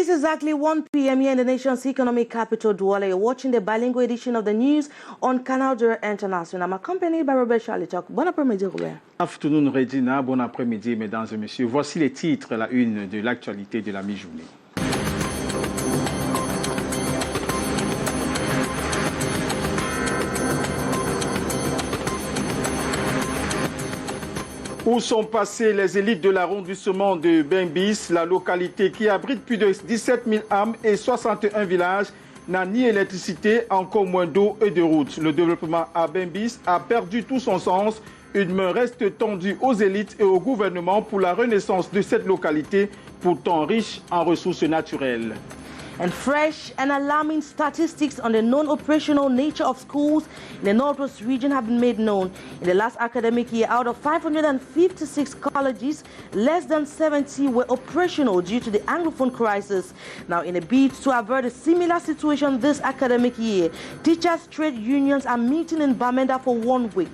It is exactly 1 p.m. here in the nation's economic capital, Douala. You're watching the bilingual edition of the news on Canal de International. I'm accompanied by Robert Charlitok. Bon après-midi, Robert. Afternoon, Regina. Bon après-midi, mesdames et messieurs. Voici les titres, la une de l'actualité de la mi-journée. Où sont passées les élites de l'arrondissement de Bembis, la localité qui abrite plus de 17 000 âmes et 61 villages, n'a ni électricité, encore moins d'eau et de routes. Le développement à Bembis a perdu tout son sens. Une main reste tendue aux élites et au gouvernement pour la renaissance de cette localité, pourtant riche en ressources naturelles. And fresh and alarming statistics on the non-operational nature of schools in the Northwest region have been made known. In the last academic year, out of 556 colleges, less than 70 were operational due to the Anglophone crisis. Now, in a bid to avert a similar situation this academic year, teachers' trade unions are meeting in Bamenda for 1 week.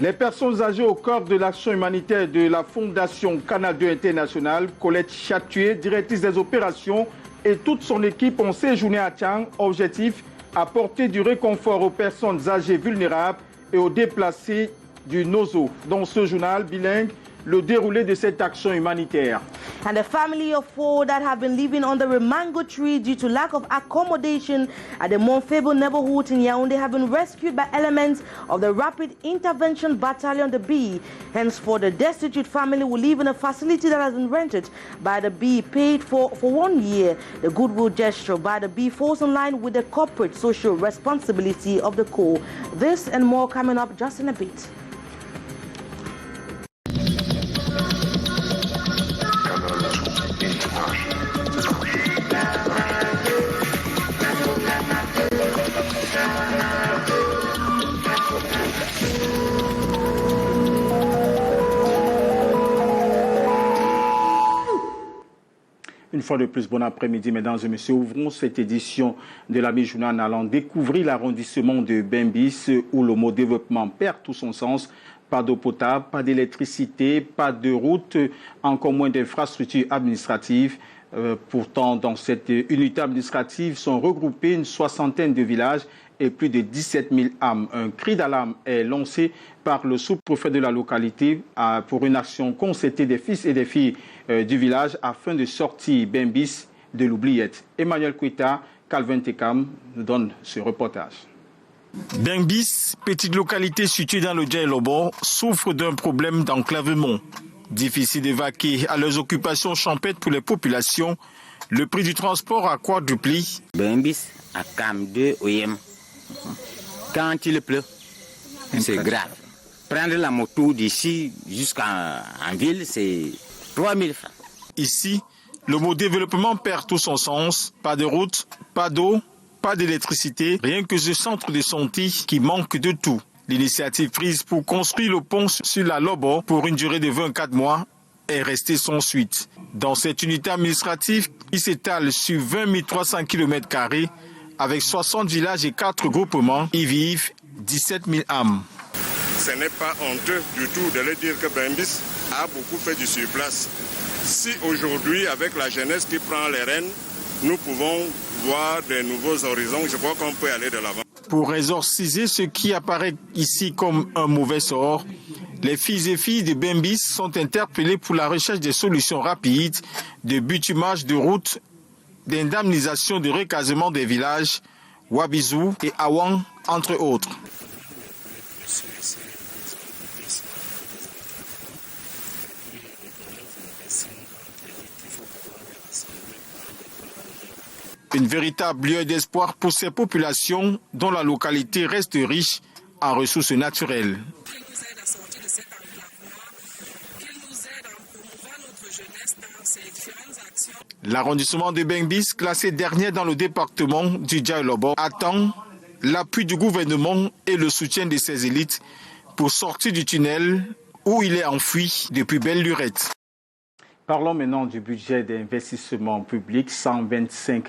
Les personnes âgées au cœur de l'action humanitaire de la Fondation Canal de International, Colette Chatué, directrice des opérations, et toute son équipe ont séjourné à Tchang. Objectif, apporter du réconfort aux personnes âgées vulnérables et aux déplacés du Nozo. Dans ce journal bilingue, le déroulé de cette action humanitaire. And the family of 4 that have been living under a mango tree due to lack of accommodation at the Montfebo neighborhood in Yaoundé have been rescued by elements of the Rapid Intervention Battalion, the B. Henceforth, the destitute family will live in a facility that has been rented by the B, paid for 1 year. The goodwill gesture by the B falls in line with the corporate social responsibility of the Corps. This and more coming up just in a bit. Une fois de plus, bon après-midi, mesdames et messieurs. Ouvrons cette édition de la mi-journée en allant découvrir l'arrondissement de Bembis où le mot développement perd tout son sens. Pas d'eau potable, pas d'électricité, pas de route, encore moins d'infrastructures administratives. Pourtant, dans cette unité administrative sont regroupés une soixantaine de villages et plus de 17 000 âmes. Un cri d'alarme est lancé par le sous-préfet de la localité pour une action concertée des fils et des filles du village afin de sortir Bembis de l'oubliette. Emmanuel Kouita, Calvin Tekam nous donne ce reportage. Bembis, petite localité située dans le Djaïlobo, souffre d'un problème d'enclavement. Difficile d'évacuer à leurs occupations champêtres pour les populations, le prix du transport a quadruplé. Bembis à Cam 2 OM. Quand il pleut, c'est grave. Prendre la moto d'ici jusqu'en ville, c'est 3 000 francs. Ici, le mot développement perd tout son sens. Pas de route, pas d'eau, pas d'électricité, rien que ce centre de santé qui manque de tout. L'initiative prise pour construire le pont sur la Lobo pour une durée de 24 mois est restée sans suite. Dans cette unité administrative qui s'étale sur 20 300 km², avec 60 villages et 4 groupements, y vivent 17 000 âmes. Ce n'est pas honteux du tout de le dire que Bembis a beaucoup fait du surplace. Si aujourd'hui, avec la jeunesse qui prend les rênes, nous pouvons voir de nouveaux horizons, je crois qu'on peut aller de l'avant. Pour exorciser ce qui apparaît ici comme un mauvais sort, les filles et filles de Bembis sont interpellées pour la recherche des solutions rapides, de bitumage de routes, d'indemnisation de recasement des villages, Wabizou et Awang, entre autres. Une véritable lueur d'espoir pour ces populations dont la localité reste riche en ressources naturelles. L'arrondissement de Bembis, classé dernier dans le département du Djaïlobo, attend l'appui du gouvernement et le soutien de ses élites pour sortir du tunnel où il est enfoui depuis belle lurette. Parlons maintenant du budget d'investissement public, 125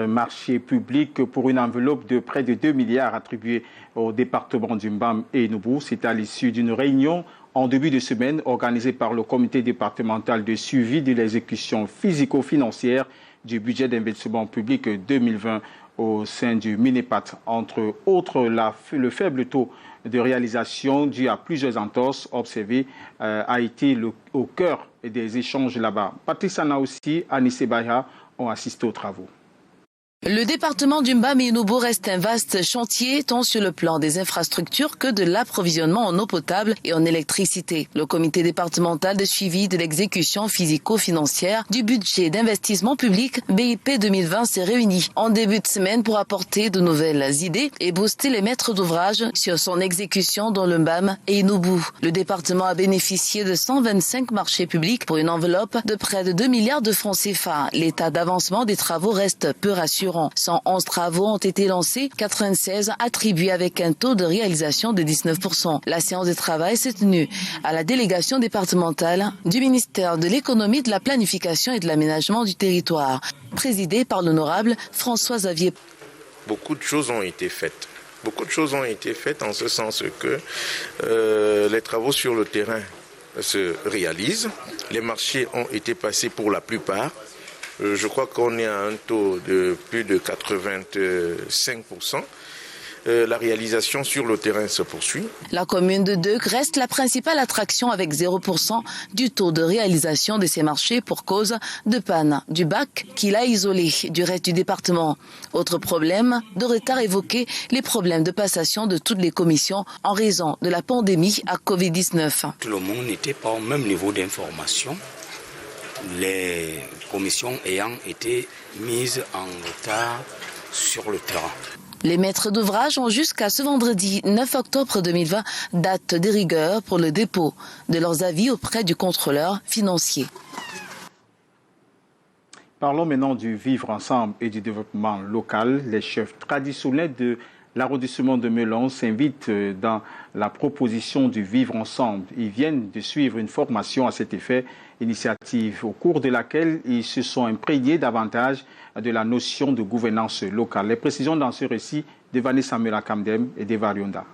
marchés publics pour une enveloppe de près de 2 milliards attribués au département du Mbam et Noubou. C'est à l'issue d'une réunion en début de semaine organisé par le comité départemental de suivi de l'exécution physico-financière du budget d'investissement public 2020 au sein du Minepat. Entre autres, le faible taux de réalisation dû à plusieurs entorses observées a été au cœur des échanges là-bas. Patrice Anaoussi, Anissé Baïha ont assisté aux travaux. Le département du Mbam-et-Nobo reste un vaste chantier tant sur le plan des infrastructures que de l'approvisionnement en eau potable et en électricité. Le comité départemental de suivi de l'exécution physico-financière du budget d'investissement public BIP 2020 s'est réuni en début de semaine pour apporter de nouvelles idées et booster les maîtres d'ouvrage sur son exécution dans le Mbam et Nobo. Le département a bénéficié de 125 marchés publics pour une enveloppe de près de 2 milliards de francs CFA. L'état d'avancement des travaux reste peu rassurant. 111 travaux ont été lancés, 96 attribués avec un taux de réalisation de 19%. La séance de travail s'est tenue à la délégation départementale du ministère de l'économie, de la planification et de l'aménagement du territoire, présidée par l'honorable François-Xavier. Beaucoup de choses ont été faites. Beaucoup de choses ont été faites en ce sens que les travaux sur le terrain se réalisent. Les marchés ont été passés pour la plupart. Je crois qu'on est à un taux de plus de 85%. La réalisation sur le terrain se poursuit. La commune de Deuk reste la principale attraction avec 0% du taux de réalisation de ces marchés pour cause de panne du bac qui l'a isolé du reste du département. Autre problème de retard évoqué, les problèmes de passation de toutes les commissions en raison de la pandémie à Covid-19. Tout le monde n'était pas au même niveau d'information. Les commissions ayant été mises en retard sur le terrain. Les maîtres d'ouvrage ont jusqu'à ce vendredi 9 octobre 2020 date de rigueur pour le dépôt de leurs avis auprès du contrôleur financier. Parlons maintenant du vivre ensemble et du développement local. Les chefs traditionnels de l'arrondissement de Melon s'invitent dans la proposition du vivre ensemble. Ils viennent de suivre une formation à cet effet, initiative au cours de laquelle ils se sont imprégnés davantage de la notion de gouvernance locale. Les précisions dans ce récit de Vanessa Mela-Kamdem et d'Eva Rionda.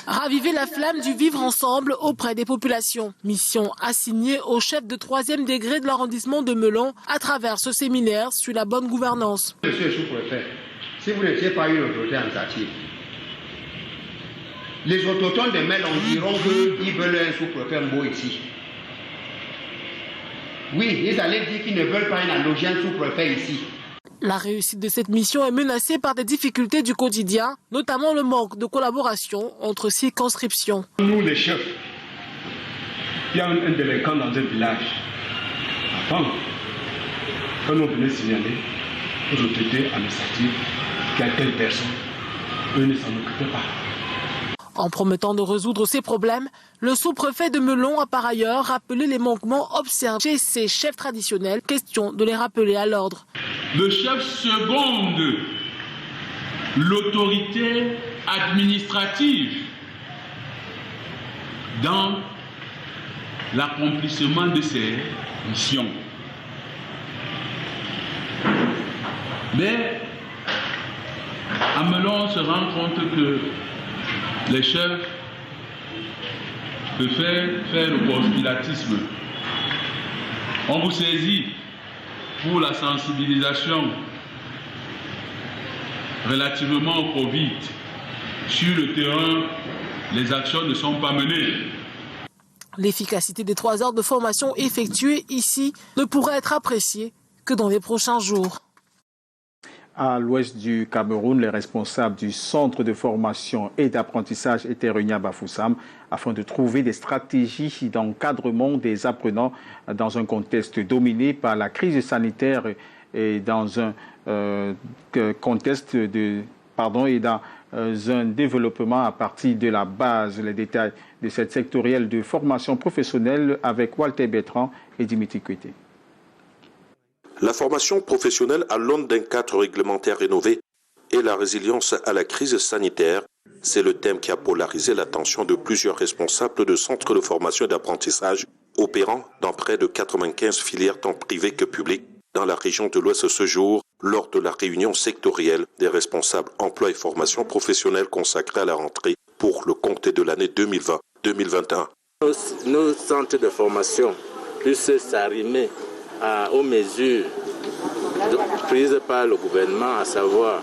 Raviver la flamme du vivre ensemble auprès des populations. Mission assignée au chef de 3e degré de l'arrondissement de Melon à travers ce séminaire sur la bonne gouvernance. Monsieur le sous-préfet, si vous n'étiez pas une autorité administrative, les autochtones de Melon diront qu'ils veulent un sous-préfet Mbo ici. Oui, ils allaient dire qu'ils ne veulent pas un allogien sous-préfet ici. La réussite de cette mission est menacée par des difficultés du quotidien, notamment le manque de collaboration entre circonscriptions. Nous, les chefs, il y a un délinquant dans un village. Avant, quand on venait signaler aux autorités administratives qu'il y a telle personne, eux ne s'en occupaient pas. En promettant de résoudre ces problèmes, le sous-préfet de Melon a par ailleurs rappelé les manquements observés chez ses chefs traditionnels. Question de les rappeler à l'ordre. Le chef seconde l'autorité administrative dans l'accomplissement de ses missions. Mais à Melon, on se rend compte que les chefs préfèrent faire le conspiratisme. On vous saisit pour la sensibilisation relativement au Covid. Sur le terrain, les actions ne sont pas menées. L'efficacité des 3 heures de formation effectuées ici ne pourrait être appréciée que dans les prochains jours. À l'ouest du Cameroun, les responsables du centre de formation et d'apprentissage étaient réunis à Bafoussam afin de trouver des stratégies d'encadrement des apprenants dans un contexte dominé par la crise sanitaire et dans un contexte dans un développement à partir de la base. Les détails de cette sectorielle de formation professionnelle avec Walter Bertrand et Dimitri Kwete. La formation professionnelle à l'aune d'un cadre réglementaire rénové et la résilience à la crise sanitaire, c'est le thème qui a polarisé l'attention de plusieurs responsables de centres de formation et d'apprentissage opérant dans près de 95 filières tant privées que publiques dans la région de l'Ouest ce jour, lors de la réunion sectorielle des responsables emploi et formation professionnelle consacrée à la rentrée pour le compte de l'année 2020-2021. Nos centres de formation puissent s'arrimer aux mesures prises par le gouvernement, à savoir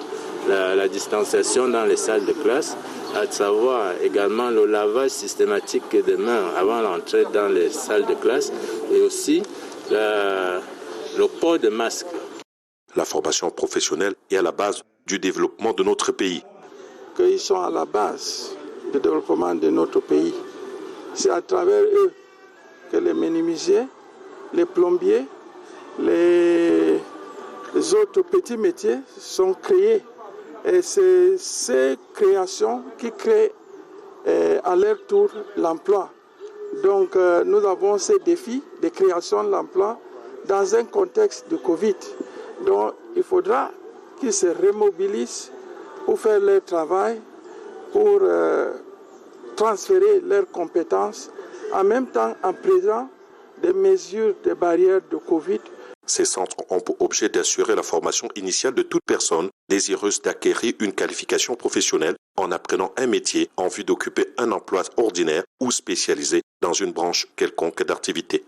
la distanciation dans les salles de classe, à savoir également le lavage systématique des mains avant l'entrée dans les salles de classe et aussi le port de masques. La formation professionnelle est à la base du développement de notre pays. Qu'ils sont à la base du développement de notre pays. C'est à travers eux que les menuisiers, les plombiers, les autres petits métiers sont créés. Et c'est ces créations qui créent à leur tour l'emploi. Donc nous avons ces défis de création de l'emploi dans un contexte de Covid. Donc il faudra qu'ils se remobilisent pour faire leur travail, pour transférer leurs compétences, en même temps en prenant des mesures de barrières de Covid. Ces centres ont pour objet d'assurer la formation initiale de toute personne désireuse d'acquérir une qualification professionnelle en apprenant un métier en vue d'occuper un emploi ordinaire ou spécialisé dans une branche quelconque d'activité.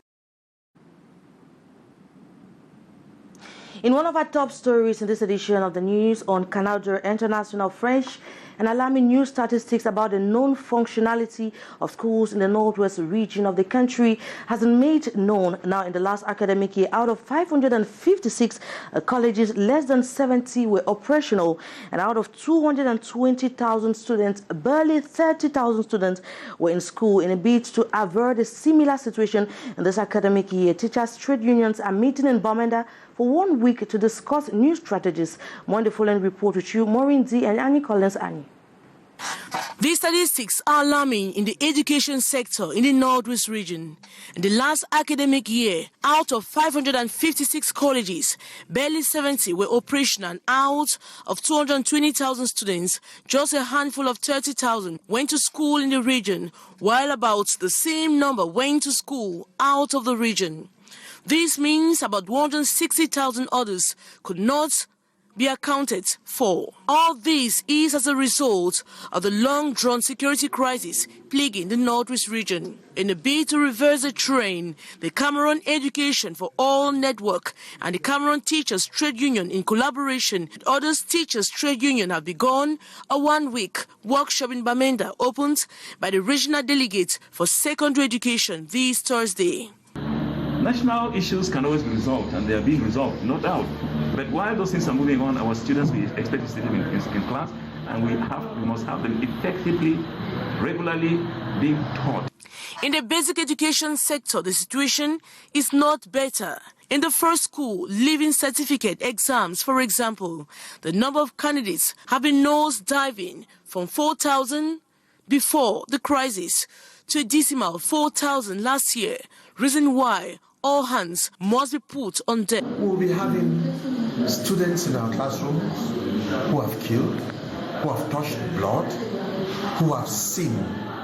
In one of our top stories in this edition of the news on Canal de International French, an alarming new statistics about the known functionality of schools in the northwest region of the country has been made known now in the last academic year. Out of 556 colleges, less than 70 were operational, and out of 220,000 students, barely 30,000 students were in school. In a bid to avert a similar situation in this academic year, teachers' trade unions are meeting in Bamenda for 1 week to discuss new strategies. More in the following report with you, Maureen D. and Annie Collins. Annie. These statistics are alarming in the education sector in the Northwest region. In the last academic year, out of 556 colleges, barely 70 were operational, and out of 220,000 students, just a handful of 30,000 went to school in the region, while about the same number went to school out of the region. This means about 160,000 others could not be accounted for. All this is as a result of the long-drawn security crisis plaguing the Northwest region. In a bid to reverse the trend, the Cameroon Education for All Network and the Cameroon Teachers Trade Union, in collaboration with others Teachers Trade Union, have begun a 1-week workshop in Bamenda, opened by the regional delegate for secondary education this Thursday. National issues can always be resolved, and they are being resolved, no doubt. But while those things are moving on, our students, we expect to see them in class, and we must have them effectively, regularly being taught. In the basic education sector, the situation is not better. In the first school leaving certificate exams, for example, the number of candidates have been nose-diving from 4,000 before the crisis to a decimal 4,000 last year. Reason why all hands must be put on deck. We'll be having students in our classrooms who have killed, who have touched blood, who have seen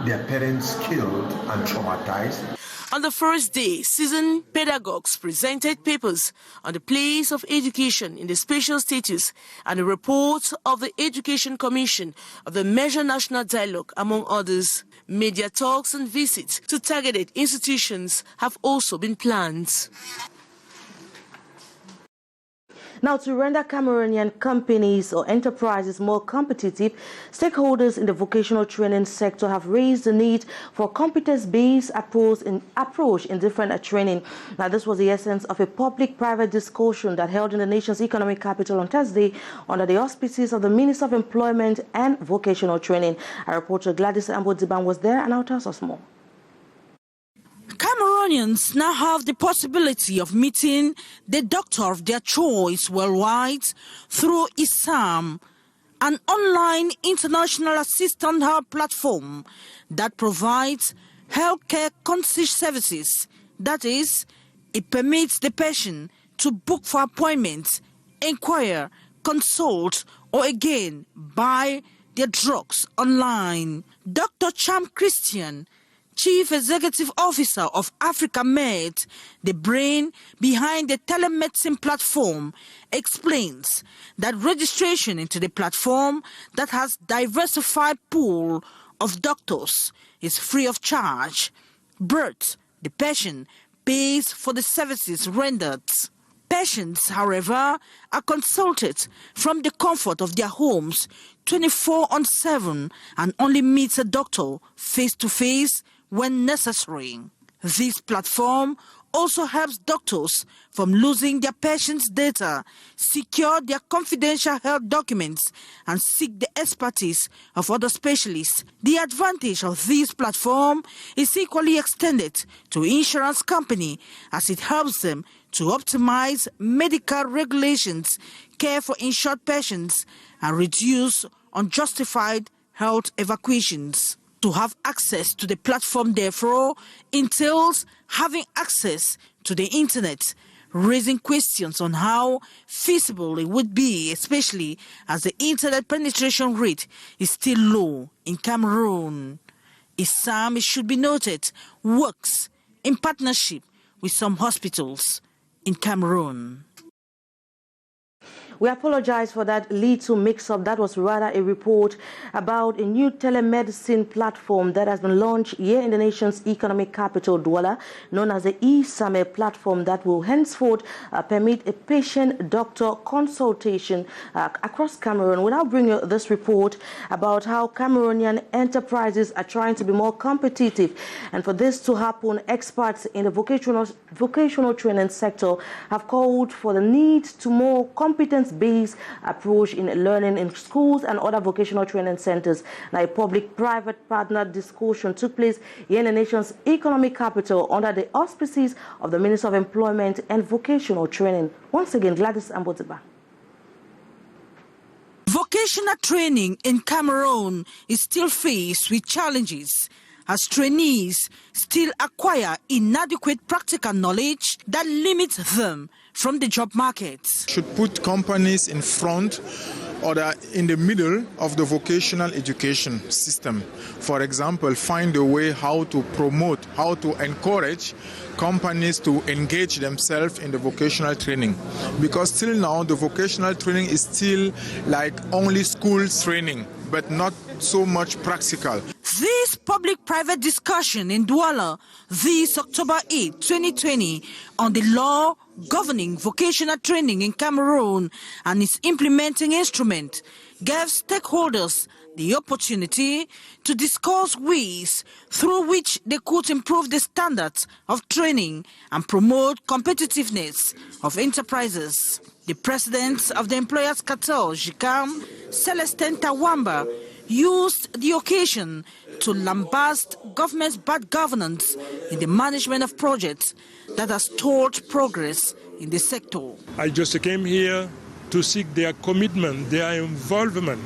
their parents killed and traumatized. On the first day, seasoned pedagogues presented papers on the place of education in the spatial status and a report of the Education Commission of the Measure National Dialogue, among others. Media talks and visits to targeted institutions have also been planned. Now, to render Cameroonian companies or enterprises more competitive, stakeholders in the vocational training sector have raised the need for a competence-based approach in different training. Now, this was the essence of a public-private discussion that held in the nation's economic capital on Thursday under the auspices of the Minister of Employment and Vocational Training. Our reporter Gladys Ambo-Diban was there and now tells us more. Cameroonians now have the possibility of meeting the doctor of their choice worldwide through ISAM, an online international assistant help platform that provides healthcare concierge services. That is, it permits the patient to book for appointments, inquire, consult, or again buy their drugs online. Dr. Cham Christian, Chief Executive Officer of Africa Med, the brain behind the telemedicine platform, explains that registration into the platform that has diversified pool of doctors is free of charge. but the patient pays for the services rendered. Patients, however, are consulted from the comfort of their homes 24/7 and only meet a doctor face-to-face when necessary. This platform also helps doctors from losing their patients' data, secure their confidential health documents, and seek the expertise of other specialists. The advantage of this platform is equally extended to insurance companies as it helps them to optimize medical regulations, care for insured patients, and reduce unjustified health evacuations. To have access to the platform, therefore, entails having access to the internet, raising questions on how feasible it would be, especially as the internet penetration rate is still low in Cameroon. ISAM, it should be noted, works in partnership with some hospitals in Cameroon. We apologize for that little mix-up. That was rather a report about a new telemedicine platform that has been launched here in the nation's economic capital, Douala, known as the ISAM platform that will henceforth permit a patient-doctor consultation across Cameroon. We'll now bring you this report about how Cameroonian enterprises are trying to be more competitive. And for this to happen, experts in the vocational training sector have called for the need to more competence-based approach in learning in schools and other vocational training centers. Now, a public-private partner discussion took place here in the nation's economic capital under the auspices of the Minister of Employment and Vocational Training. Once again, Gladys Ambotiba. Vocational training in Cameroon is still faced with challenges as trainees still acquire inadequate practical knowledge that limits them from the job market. Should put companies in front or in the middle of the vocational education system. For example, find a way how to promote, how to encourage companies to engage themselves in the vocational training. Because till now, the vocational training is still like only school training, but not so much practical. This public-private discussion in Douala this October 8, 2020 on the law governing vocational training in Cameroon and its implementing instrument gave stakeholders the opportunity to discuss ways through which they could improve the standards of training and promote competitiveness of enterprises. The president of the Employers Cartel, JICAM, Celestin Tawamba, used the occasion to lambast government's bad governance in the management of projects that has stalled progress in the sector. I just came here to seek their commitment, their involvement,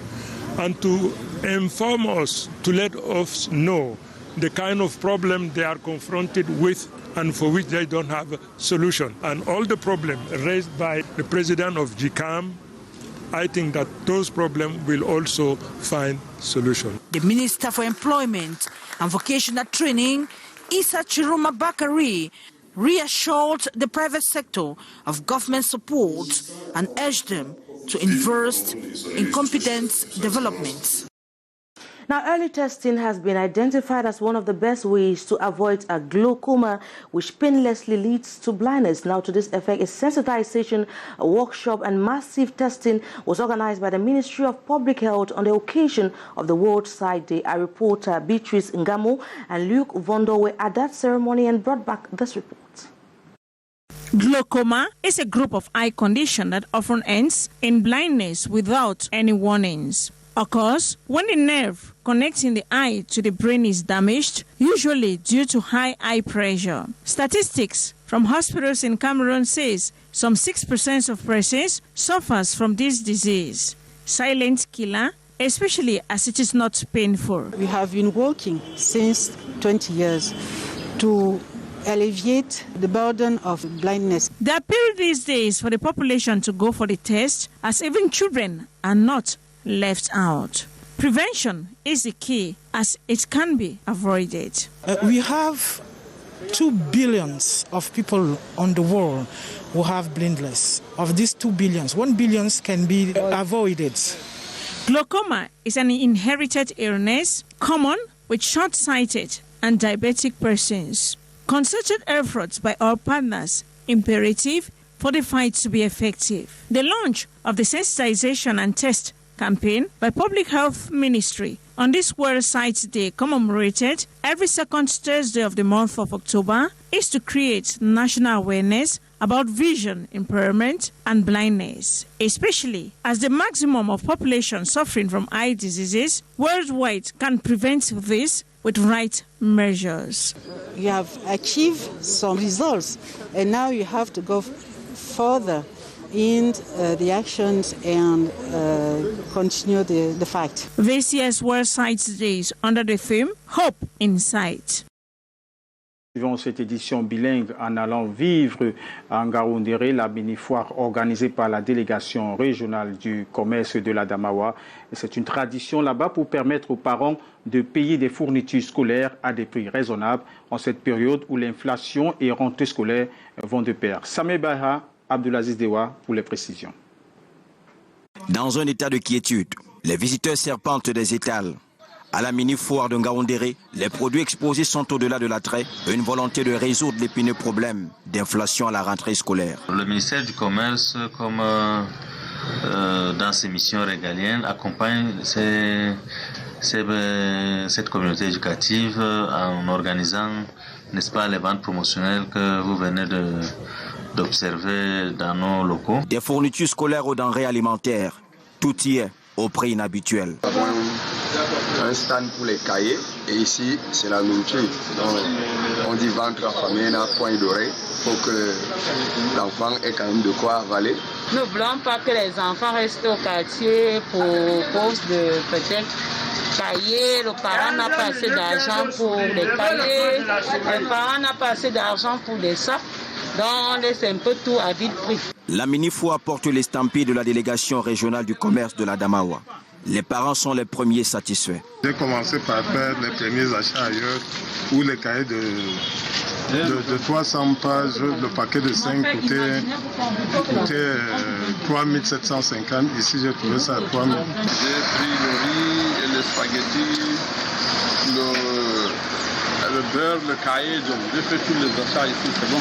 and to inform us, to let us know the kind of problem they are confronted with and for which they don't have a solution. And all the problems raised by the president of GCAM, I think that those problems will also find solution. The Minister for Employment and Vocational Training, Issa Chiruma Bakari, reassured the private sector of government support and urged them to invest in competence development. Now, early testing has been identified as one of the best ways to avoid a glaucoma, which painlessly leads to blindness. Now, to this effect, a sensitization workshop and massive testing was organized by the Ministry of Public Health on the occasion of the World Sight Day. Our reporter Beatrice Ngamo and Luke Vondo were at that ceremony and brought back this report. Glaucoma is a group of eye condition that often ends in blindness without any warnings. Occurs when the nerve connecting the eye to the brain is damaged, usually due to high eye pressure. Statistics from hospitals in Cameroon says some 6% of persons suffers from this disease. Silent killer, especially as it is not painful. We have been working since 20 years to alleviate the burden of blindness. The appeal these days for the population to go for the test, as even children are not left out. Prevention is the key, as it can be avoided. We have 2 billion of people on the world who have blindness. Of these 2 billion, 1 billion can be avoided. Glaucoma is an inherited illness common with short-sighted and diabetic persons. Concerted efforts by all partners imperative for the fight to be effective. The launch of the sensitization and test campaign by Public Health Ministry on this World Sight Day, commemorated every second Thursday of the month of October, is to create national awareness about vision impairment and blindness, especially as the maximum of population suffering from eye diseases worldwide can prevent this with right measures. You have achieved some results, and now you have to go further in the actions and continue the fight. This year's World Sight Days under the theme Hope in Sight. Suivant cette édition bilingue en allant vivre à Ngaoundéré, la mini-foire organisée par la délégation régionale du commerce de l'Adamawa. C'est une tradition là-bas pour permettre aux parents de payer des fournitures scolaires à des prix raisonnables en cette période où l'inflation et rentrée scolaire vont de pair. Samé Baha, Abdulaziz Dewa pour les précisions. Dans un état de quiétude, les visiteurs serpentent des étals. À la mini-foire de Ngaoundéré, les produits exposés sont au-delà de l'attrait, une volonté de résoudre l'épineux problème d'inflation à la rentrée scolaire. Le ministère du Commerce, comme dans ses missions régaliennes, accompagne cette communauté éducative en organisant, n'est-ce pas, les ventes promotionnelles que vous venez d'observer dans nos locaux. Des fournitures scolaires aux denrées alimentaires, tout y est au prix inhabituel. Un stand pour les cahiers et ici c'est la nourriture. Donc on dit ventre affamé, n'a point doré pour que l'enfant ait quand même de quoi avaler. Nous ne voulons pas que les enfants restent au quartier pour cause de peut-être cahiers. Le parent n'a pas assez d'argent pour les cahiers, le parent n'a pas assez d'argent pour les sacs. Donc on laisse un peu tout à vide prix. La mini-foire porte l'estampille de la délégation régionale du commerce de l'Adamawa. Les parents sont les premiers satisfaits. J'ai commencé par faire les premiers achats ailleurs où les cahiers de 300 pages, le paquet de 5 coûtait 3750. Ici, j'ai trouvé ça à 3000. J'ai pris le riz et le spaghetti, le beurre, le cahier. Donc, j'ai fait tous les achats ici, c'est bon.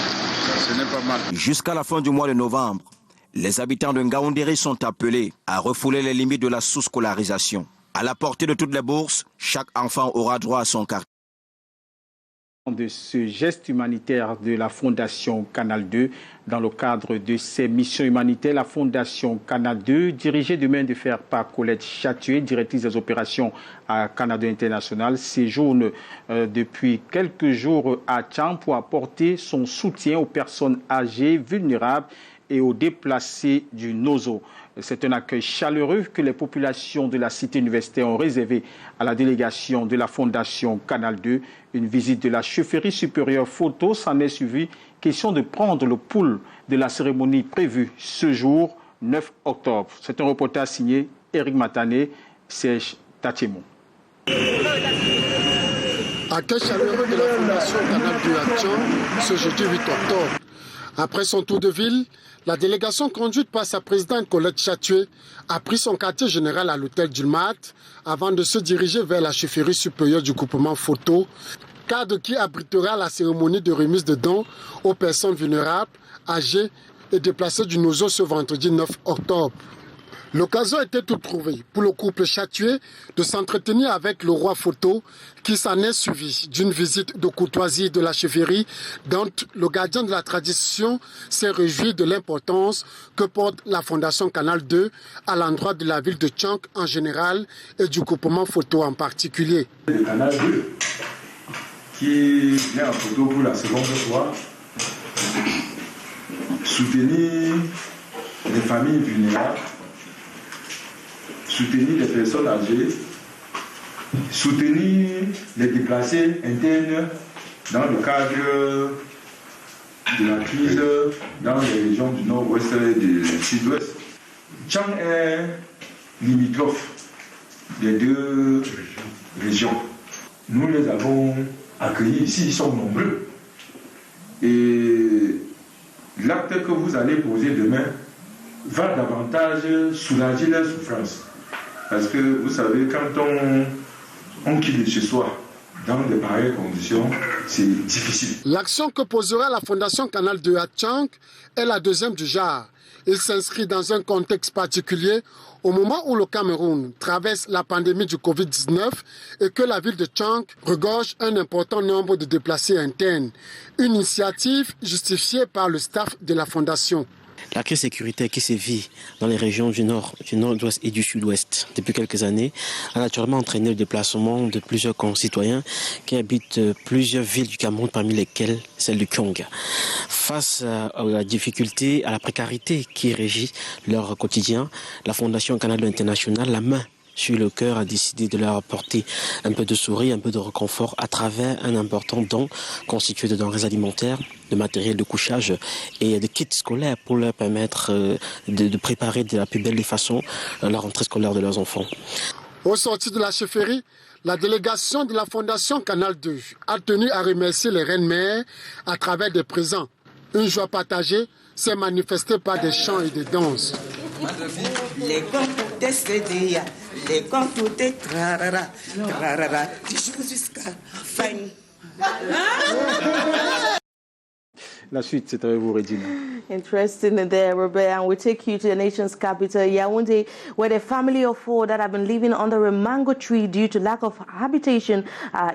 Ce n'est pas mal. Jusqu'à la fin du mois de novembre, les habitants de Ngaoundéré sont appelés à refouler les limites de la sous-scolarisation. À la portée de toutes les bourses, chaque enfant aura droit à son carton. De ce geste humanitaire de la Fondation Canal 2, dans le cadre de ses missions humanitaires, la Fondation Canal 2, dirigée de main de fer par Colette Chatué, directrice des opérations à Canal 2 International, séjourne depuis quelques jours à Tcham pour apporter son soutien aux personnes âgées, vulnérables et aux déplacés du Nozo. C'est un accueil chaleureux que les populations de la cité universitaire ont réservé à la délégation de la Fondation Canal 2. Une visite de la chefferie supérieure photo s'en est suivie. Question de prendre le pouls de la cérémonie prévue ce jour, 9 octobre. C'est un reportage signé Eric Matané, Serge Tachemou. Accueil chaleureux de la Fondation Canal 2 à Tcham ce jeudi 8 octobre. Après son tour de ville, la délégation conduite par sa présidente Colette Chatué a pris son quartier général à l'hôtel Dulmat avant de se diriger vers la chefferie supérieure du groupement photo, cadre qui abritera la cérémonie de remise de dons aux personnes vulnérables, âgées et déplacées du Nozo ce vendredi 9 octobre. L'occasion était toute trouvée pour le couple Chatué de s'entretenir avec le roi photo qui s'en est suivi d'une visite de courtoisie de la chefferie dont le gardien de la tradition s'est réjoui de l'importance que porte la Fondation Canal 2 à l'endroit de la ville de Tchang en général et du groupement photo en particulier. Le Canal 2 qui vient en photo pour la seconde fois soutenir les familles vulnérables, soutenir les personnes âgées, soutenir les déplacés internes dans le cadre de la crise dans les régions du nord-ouest et du sud-ouest. Tchang est limitrophe des deux régions. Nous les avons accueillis ici, ils sont nombreux. Et l'acte que vous allez poser demain va davantage soulager leurs souffrances. Parce que vous savez, quand on quitte de chez soi, dans de pareilles conditions, c'est difficile. L'action que posera la Fondation Canal 2 à Tchang est la deuxième du genre. Il s'inscrit dans un contexte particulier au moment où le Cameroun traverse la pandémie du Covid-19 et que la ville de Tchang regorge un important nombre de déplacés internes. Une initiative justifiée par le staff de la Fondation. La crise sécuritaire qui se vit dans les régions du nord-ouest et du sud-ouest depuis quelques années a naturellement entraîné le déplacement de plusieurs concitoyens qui habitent plusieurs villes du Cameroun, parmi lesquelles celle de Kyong. Face à la difficulté, à la précarité qui régit leur quotidien, la Fondation Canal 2 International, la main sur le cœur, a décidé de leur apporter un peu de sourire, un peu de réconfort à travers un important don constitué de denrées alimentaires, de matériel de couchage et de kits scolaires pour leur permettre de préparer de la plus belle des façons la rentrée scolaire de leurs enfants. Au sortir de la chefferie, la délégation de la Fondation Canal 2 a tenu à remercier les reines-mères à travers des présents. Une joie partagée s'est manifestée par des chants et des danses. Les comptes CD, les comptes trarara, trarara, tu joues jusqu'à fin. La suite, c'est avec vous, Regina. Interesting there, Robert. And we take you to the nation's capital, Yaoundé, where the family of 4 that have been living under a mango tree due to lack of habitation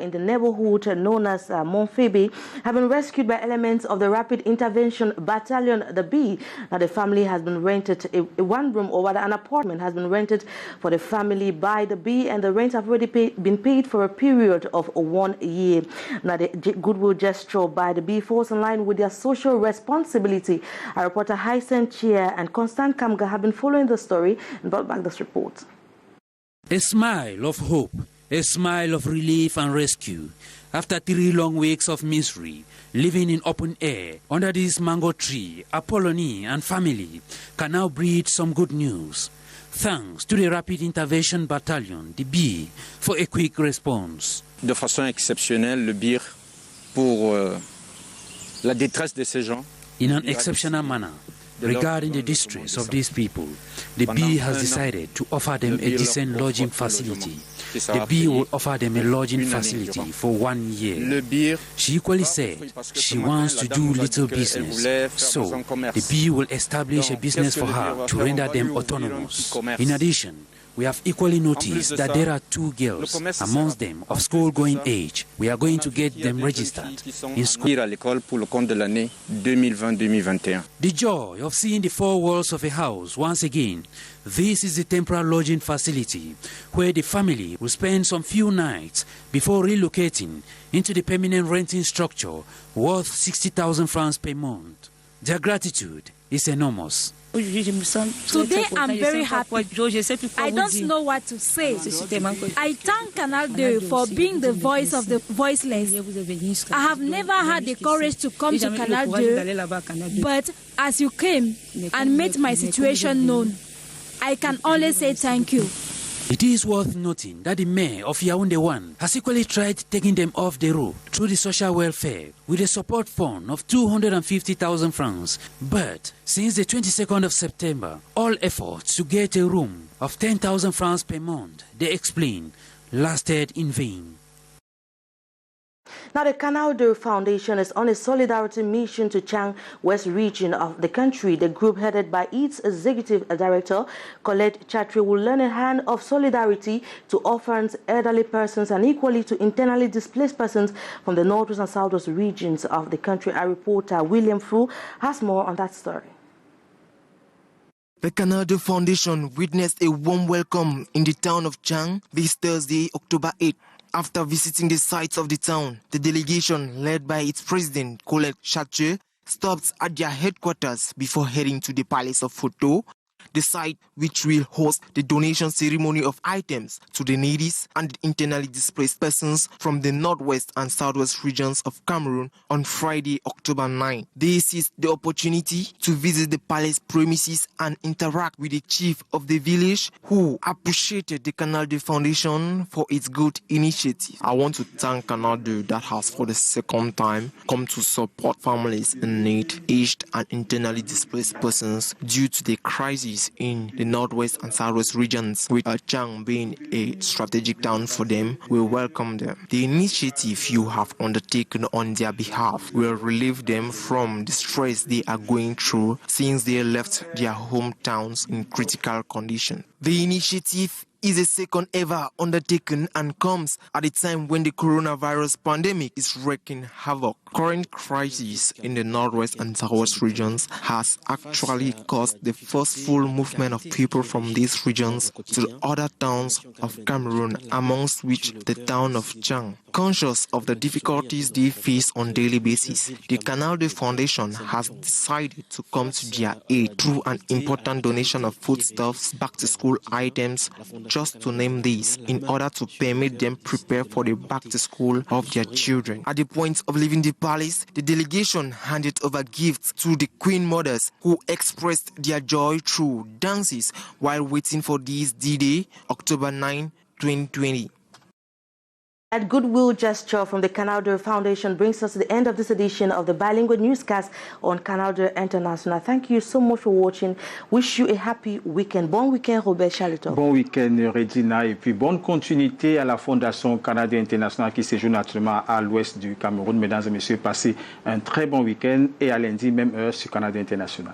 in the neighborhood known as Montfebe have been rescued by elements of the Rapid Intervention Battalion, the B. Now, the family has been rented a one-room, or rather an apartment has been rented for the family by the B, and the rent have already been paid for a period of 1 year. Now, the goodwill gesture by the B falls in line with their social responsibility. Our reporter Hysen Chia and Constant Kamga have been following the story and brought back this report. A smile of hope, a smile of relief and rescue. After 3 long weeks of misery, living in open air under this mango tree, Apollonie and family can now breathe some good news. Thanks to the Rapid Intervention Battalion, the B, for a quick response. De façon exceptionnelle, le BIR pour la détresse de ces gens. In an exceptional manner, regarding the distress of these people, the B has decided to offer them a decent lodging facility. The B will offer them a lodging facility for 1 year. She equally said she wants to do little business, so the B will establish a business for her to render them autonomous. In addition, we have equally noticed that there are 2 girls amongst them of school-going age. We are going to get them registered in school. The joy of seeing the 4 walls of a house once again. This is the temporary lodging facility where the family will spend some few nights before relocating into the permanent renting structure worth 60,000 francs per month. Their gratitude is enormous. Today I'm very happy. I don't know what to say. I thank Canal 2 for being the voice of the voiceless. I have never had the courage to come to Canal 2, but as you came and made my situation known, I can only say thank you. It is worth noting that the mayor of Yaoundé 1 has equally tried taking them off the road through the social welfare with a support fund of 250,000 francs. But since the 22nd of September, all efforts to get a room of 10,000 francs per month, they explain, lasted in vain. Now, the Canal 2 Foundation is on a solidarity mission to Chang West region of the country. The group, headed by its executive director, Colette Chatri, will lend a hand of solidarity to orphans, elderly persons, and equally to internally displaced persons from the northwest and southwest regions of the country. Our reporter, William Fu, has more on that story. The Canal 2 Foundation witnessed a warm welcome in the town of Chang this Thursday, October 8. After visiting the sites of the town, the delegation, led by its president, Colette Chatri, stopped at their headquarters before heading to the Palace of Photo, the site which will host the donation ceremony of items to the needy and internally displaced persons from the northwest and southwest regions of Cameroon on Friday, October 9. They seized the opportunity to visit the palace premises and interact with the chief of the village, who appreciated the Canal 2 Foundation for its good initiative. I want to thank Canal 2 that has for the second time come to support families in need, aged and internally displaced persons due to the crisis cities in the northwest and southwest regions, with Chang being a strategic town for them, we welcome them. The initiative you have undertaken on their behalf will relieve them from the stress they are going through since they left their hometowns in critical condition. The initiative is the second ever undertaken and comes at a time when the coronavirus pandemic is wreaking havoc. Current crisis in the northwest and southwest regions has actually caused the forceful movement of people from these regions to the other towns of Cameroon, amongst which the town of Chang. Conscious of the difficulties they face on a daily basis, the Canal de Foundation has decided to come to their aid through an important donation of foodstuffs, back-to-school items, just to name these, in order to permit them prepare for the back-to-school of their children. At the point of leaving the palace, the delegation handed over gifts to the Queen Mothers, who expressed their joy through dances while waiting for this D-Day, October 9, 2020. That goodwill gesture from the Canal de Foundation brings us to the end of this edition of the Bilingual Newscast on Canal de International. Thank you so much for watching. Wish you a happy weekend. Bon week-end, Robert Charleton. Bon week-end, Regina. Et puis bonne continuité à la Fondation Canada International qui séjourne actuellement à l'ouest du Cameroun. Mesdames et messieurs, passez un très bon week-end et à lundi, même heure sur Canada International.